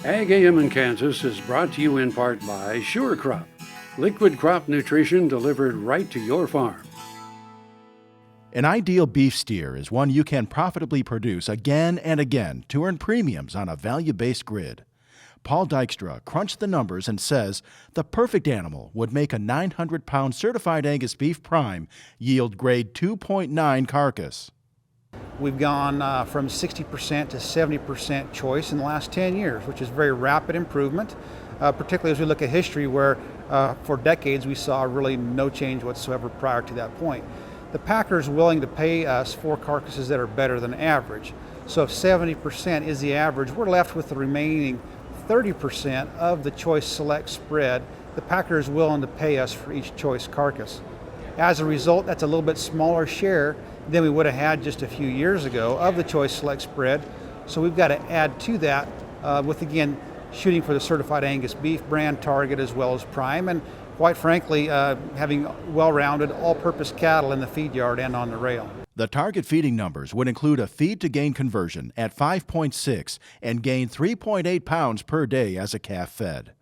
AGam in Kansas is brought to you in part by Sure Crop, liquid crop nutrition delivered right to your farm. An ideal beef steer is one you can profitably produce again and again to earn premiums on a value-based grid. Paul Dykstra crunched the numbers and says the perfect animal would make a 900-pound Certified Angus Beef Prime yield grade 2.9 carcass. We've gone from 60% to 70% choice in the last 10 years, which is very rapid improvement, particularly as we look at history where for decades we saw really no change whatsoever prior to that point. The packer is willing to pay us for carcasses that are better than average. So if 70% is the average, we're left with the remaining 30% of the choice select spread. The packer is willing to pay us for each choice carcass. As a result, that's a little bit smaller share than we would have had just a few years ago of the choice select spread. So we've got to add to that with, again, shooting for the Certified Angus Beef brand target as well as Prime, and quite frankly, having well-rounded all-purpose cattle in the feed yard and on the rail. The target feeding numbers would include a feed-to-gain conversion at 5.6 and gain 3.8 pounds per day as a calf fed.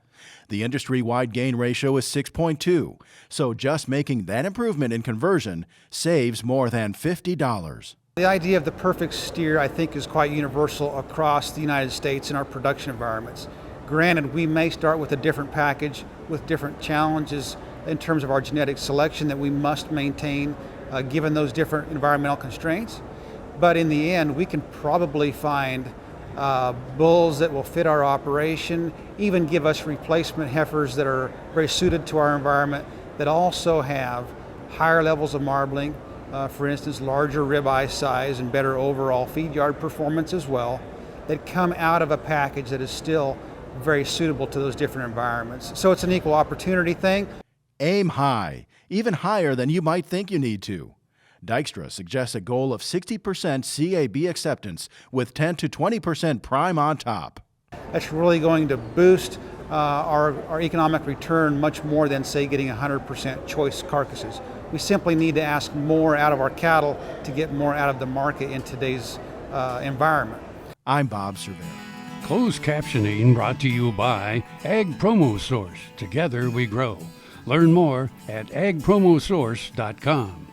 The industry-wide gain ratio is 6.2, so just making that improvement in conversion saves more than $50. The idea of the perfect steer, I think, is quite universal across the United States in our production environments. Granted, we may start with a different package with different challenges in terms of our genetic selection that we must maintain given those different environmental constraints. But in the end, we can probably find bulls that will fit our operation, even give us replacement heifers that are very suited to our environment, that also have higher levels of marbling, for instance, larger ribeye size and better overall feed yard performance as well, that come out of a package that is still very suitable to those different environments. So it's an equal opportunity thing. Aim high, even higher than you might think you need to. Dykstra suggests a goal of 60% CAB acceptance with 10 to 20% prime on top. That's really going to boost our economic return much more than, say, getting 100% choice carcasses. We simply need to ask more out of our cattle to get more out of the market in today's environment. I'm Bob Cervera. Closed captioning brought to you by Ag Promo Source. Together we grow. Learn more at agpromosource.com.